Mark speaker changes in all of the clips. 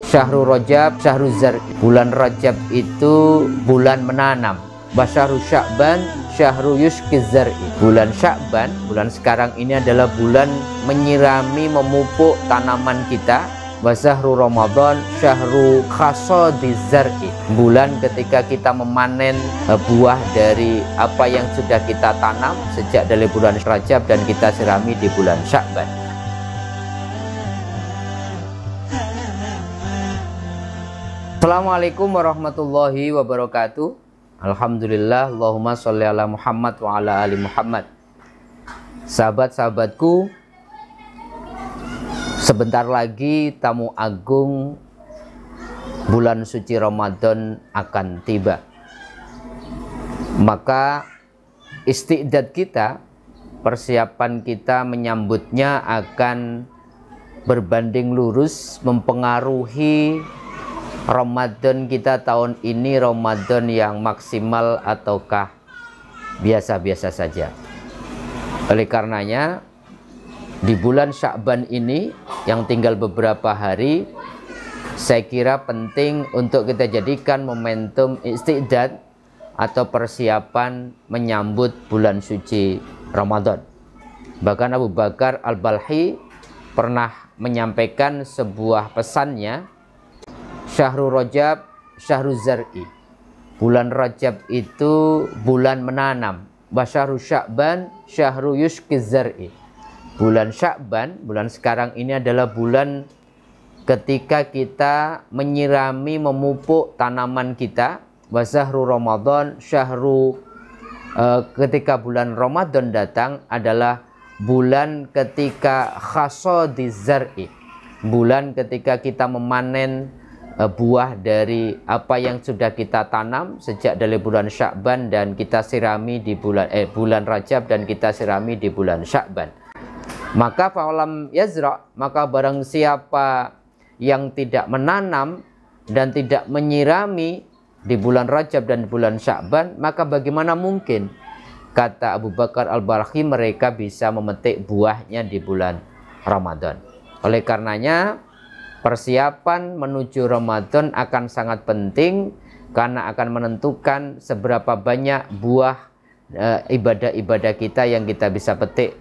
Speaker 1: Syahrul Rajab, Syahrul Zar'i. Bulan Rajab itu bulan menanam. Syahrul Sya'ban, Syahrul Yushkiz Zar'i. Bulan Sya'ban, bulan sekarang ini adalah bulan menyirami, memupuk tanaman kita. Syahrul Ramadan, Syahrul Hasadiz Zar'i. Bulan ketika kita memanen buah dari apa yang sudah kita tanam sejak dari bulan Rajab dan kita sirami di bulan Sya'ban. Assalamualaikum warahmatullahi wabarakatuh. Alhamdulillah, Allahumma sholli ala Muhammad wa ala ali Muhammad. Sahabat-sahabatku, sebentar lagi tamu agung bulan suci Ramadan akan tiba. Maka istiqdad kita, persiapan kita menyambutnya akan berbanding lurus mempengaruhi Ramadan kita tahun ini Ramadan yang maksimal ataukah biasa-biasa saja. Oleh karenanya di bulan Sya'ban ini yang tinggal beberapa hari, saya kira penting untuk kita jadikan momentum istiqdad atau persiapan menyambut bulan suci Ramadan. Bahkan Abu Bakar Al-Balhi pernah menyampaikan sebuah pesannya, Syahrul Rajab, Syahrul Zar'i. Bulan Rajab itu bulan menanam. Syahrul Sya'ban, Syahrul Yushkiz Zar'i. Bulan Sya'ban, bulan sekarang ini adalah bulan ketika kita menyirami, memupuk tanaman kita. Syahrul Ramadan, ketika bulan Ramadan datang adalah bulan ketika Hasadiz Zar'i. Bulan ketika kita memanen buah dari apa yang sudah kita tanam sejak dari bulan Sya'ban dan kita sirami di bulan Rajab dan kita sirami di bulan Sya'ban. Maka fa'alam yazra', maka barang siapa yang tidak menanam dan tidak menyirami di bulan Rajab dan bulan Sya'ban, maka bagaimana mungkin, kata Abu Bakar Al-Balhi, mereka bisa memetik buahnya di bulan Ramadan. Oleh karenanya persiapan menuju Ramadan akan sangat penting karena akan menentukan seberapa banyak buah ibadah-ibadah kita yang kita bisa petik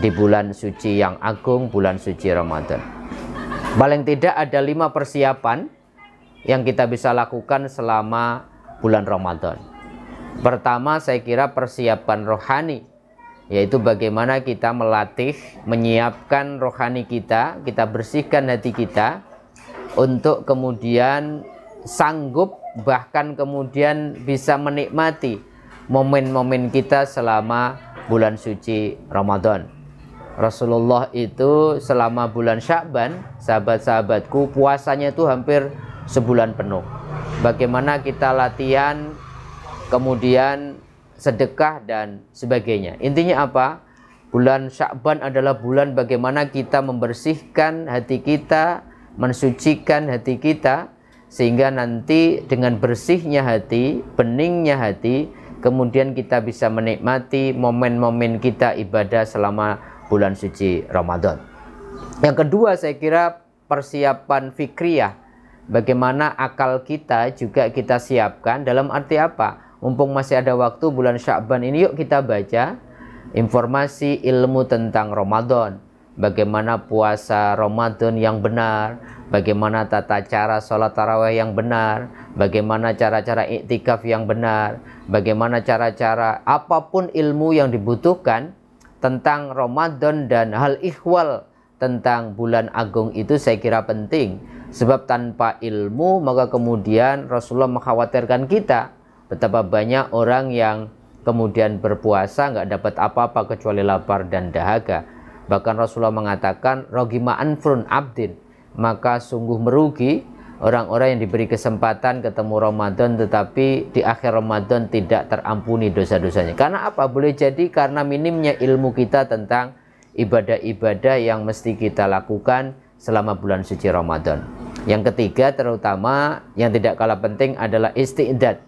Speaker 1: di bulan suci yang agung, bulan suci Ramadan. Paling tidak ada 5 persiapan yang kita bisa lakukan selama bulan Ramadan. Pertama, saya kira persiapan rohani, yaitu bagaimana kita melatih, menyiapkan rohani kita bersihkan hati kita untuk kemudian sanggup bahkan kemudian bisa menikmati momen-momen kita selama bulan suci Ramadan. Rasulullah itu selama bulan Sya'ban, sahabat-sahabatku, puasanya itu hampir sebulan penuh. Bagaimana kita latihan, kemudian sedekah dan sebagainya. Intinya apa? Bulan Sya'ban adalah bulan bagaimana kita membersihkan hati kita, mensucikan hati kita, sehingga nanti dengan bersihnya hati, beningnya hati, kemudian kita bisa menikmati momen-momen kita ibadah selama bulan suci Ramadan. Yang kedua, saya kira persiapan fikriyah. Bagaimana akal kita juga kita siapkan, dalam arti apa? Mumpung masih ada waktu bulan Sya'ban ini, yuk kita baca informasi ilmu tentang Ramadan. Bagaimana puasa Ramadan yang benar, bagaimana tata cara sholat tarawih yang benar, bagaimana cara-cara iktikaf yang benar, bagaimana cara-cara apapun ilmu yang dibutuhkan tentang Ramadan dan hal ihwal tentang bulan agung itu saya kira penting. Sebab tanpa ilmu maka kemudian Rasulullah mengkhawatirkan kita betapa banyak orang yang kemudian berpuasa nggak dapat apa-apa kecuali lapar dan dahaga. Bahkan Rasulullah mengatakan rogima anfrun abdin, maka sungguh merugi orang-orang yang diberi kesempatan ketemu Ramadan tetapi di akhir Ramadan tidak terampuni dosa-dosanya. Karena apa? Boleh jadi karena minimnya ilmu kita tentang ibadah-ibadah yang mesti kita lakukan selama bulan suci Ramadan. Yang ketiga, terutama yang tidak kalah penting adalah istiqdad,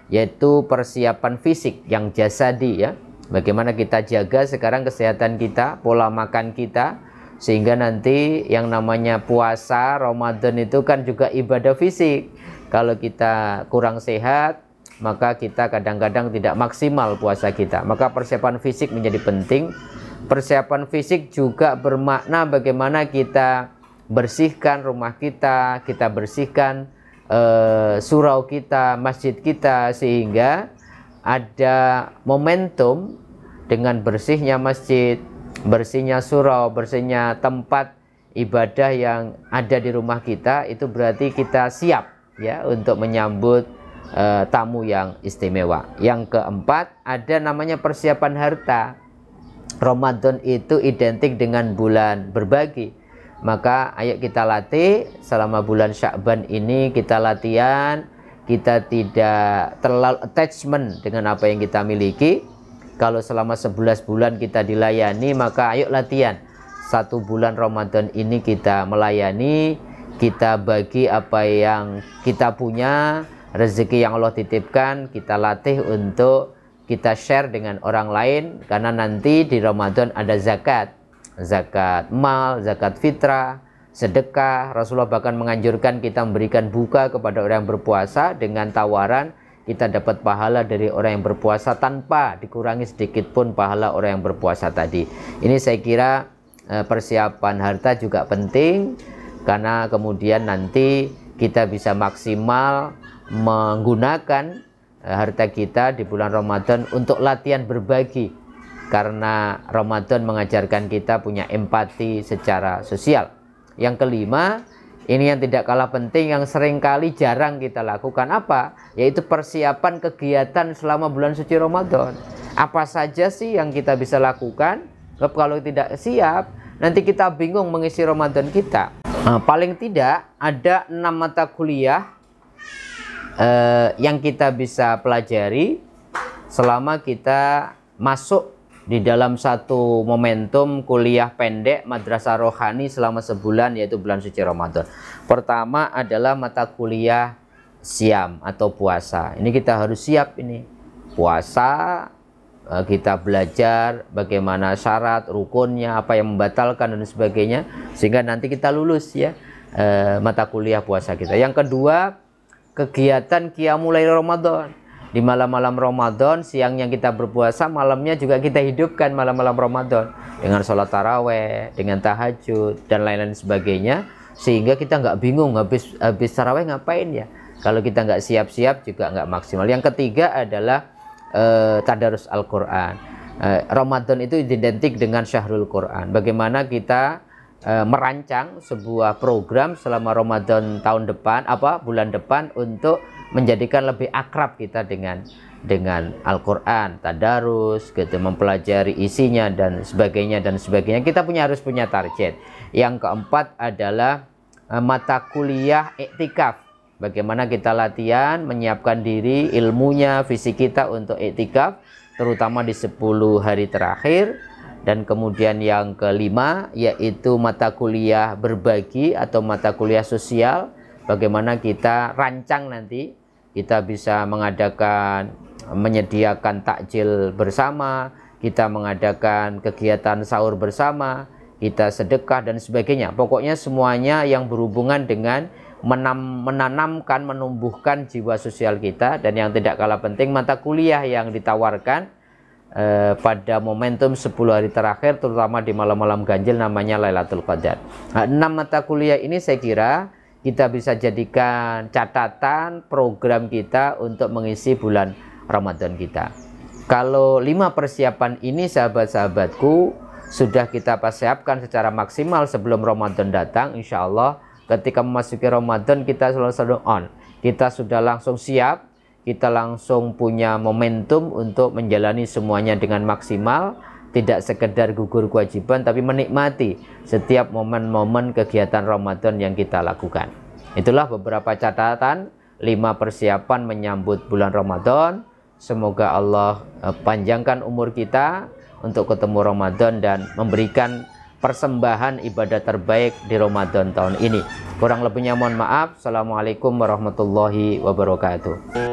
Speaker 1: yaitu persiapan fisik yang jasadi, ya. Bagaimana kita jaga sekarang kesehatan kita, pola makan kita, sehingga nanti yang namanya puasa Ramadan itu kan juga ibadah fisik. Kalau kita kurang sehat, maka kita kadang-kadang tidak maksimal puasa kita. Maka persiapan fisik menjadi penting. Persiapan fisik juga bermakna bagaimana kita bersihkan rumah kita, kita bersihkan surau kita, masjid kita, sehingga ada momentum dengan bersihnya masjid, bersihnya surau, bersihnya tempat ibadah yang ada di rumah kita. Itu berarti kita siap ya untuk menyambut tamu yang istimewa. Yang keempat, ada namanya persiapan harta. Ramadan itu identik dengan bulan berbagi. Maka ayo kita latih selama bulan Sya'ban ini, kita latihan, kita tidak terlalu attachment dengan apa yang kita miliki. Kalau selama 11 bulan kita dilayani, maka ayo latihan 1 bulan Ramadan ini kita melayani, kita bagi apa yang kita punya, rezeki yang Allah titipkan, kita latih untuk kita share dengan orang lain. Karena nanti di Ramadan ada zakat, zakat mal, zakat fitrah, sedekah. Rasulullah bahkan menganjurkan kita memberikan buka kepada orang yang berpuasa dengan tawaran kita dapat pahala dari orang yang berpuasa tanpa dikurangi sedikit pun pahala orang yang berpuasa tadi. Ini saya kira persiapan harta juga penting, karena kemudian nanti kita bisa maksimal menggunakan harta kita di bulan Ramadan untuk latihan berbagi, karena Ramadan mengajarkan kita punya empati secara sosial. Yang kelima, ini yang tidak kalah penting, yang seringkali jarang kita lakukan, apa? Yaitu persiapan kegiatan selama bulan suci Ramadan. Apa saja sih yang kita bisa lakukan? Kalau tidak siap, nanti kita bingung mengisi Ramadan kita. Nah, paling tidak ada 6 mata kuliah yang kita bisa pelajari selama kita masuk di dalam satu momentum kuliah pendek madrasah rohani selama sebulan, yaitu bulan suci Ramadan. Pertama adalah mata kuliah siam atau puasa. Ini kita harus siap ini. Puasa, kita belajar bagaimana syarat, rukunnya, apa yang membatalkan dan sebagainya, sehingga nanti kita lulus ya mata kuliah puasa kita. Yang kedua, kegiatan qiyamul lail Ramadan. Di malam-malam Ramadan, siangnya kita berpuasa, malamnya juga kita hidupkan malam-malam Ramadan dengan sholat taraweh, dengan tahajud dan lain-lain sebagainya, sehingga kita nggak bingung habis taraweh ngapain ya. Kalau kita nggak siap-siap juga nggak maksimal. Yang ketiga adalah tadarus Al-Quran. Ramadan itu identik dengan Syahrul Quran. Bagaimana kita merancang sebuah program selama Ramadan tahun depan, bulan depan, untuk menjadikan lebih akrab kita dengan Al-Quran, tadarus, gitu, mempelajari isinya dan sebagainya dan sebagainya. Kita harus punya target. Yang keempat adalah mata kuliah iktikaf. Bagaimana kita latihan, menyiapkan diri, ilmunya, fisik kita untuk iktikaf, terutama di 10 hari terakhir. Dan kemudian yang kelima, yaitu mata kuliah berbagi atau mata kuliah sosial. Bagaimana kita rancang nanti, kita bisa menyediakan takjil bersama, kita mengadakan kegiatan sahur bersama, kita sedekah dan sebagainya. Pokoknya semuanya yang berhubungan dengan menanamkan, menumbuhkan jiwa sosial kita. Dan yang tidak kalah penting, mata kuliah yang ditawarkan pada momentum 10 hari terakhir, terutama di malam-malam ganjil, namanya Lailatul Qadar. Nah, 6 mata kuliah ini saya kira kita bisa jadikan catatan program kita untuk mengisi bulan Ramadan kita. Kalau 5 persiapan ini, sahabat-sahabatku, sudah kita persiapkan secara maksimal sebelum Ramadan datang, insya Allah ketika memasuki Ramadan kita selalu on. Kita sudah langsung siap, kita langsung punya momentum untuk menjalani semuanya dengan maksimal, tidak sekedar gugur kewajiban, tapi menikmati setiap momen-momen kegiatan Ramadan yang kita lakukan. Itulah beberapa catatan 5 persiapan menyambut bulan Ramadan. Semoga Allah panjangkan umur kita untuk ketemu Ramadan dan memberikan persembahan ibadah terbaik di Ramadan tahun ini. Kurang lebihnya mohon maaf. Assalamualaikum warahmatullahi wabarakatuh.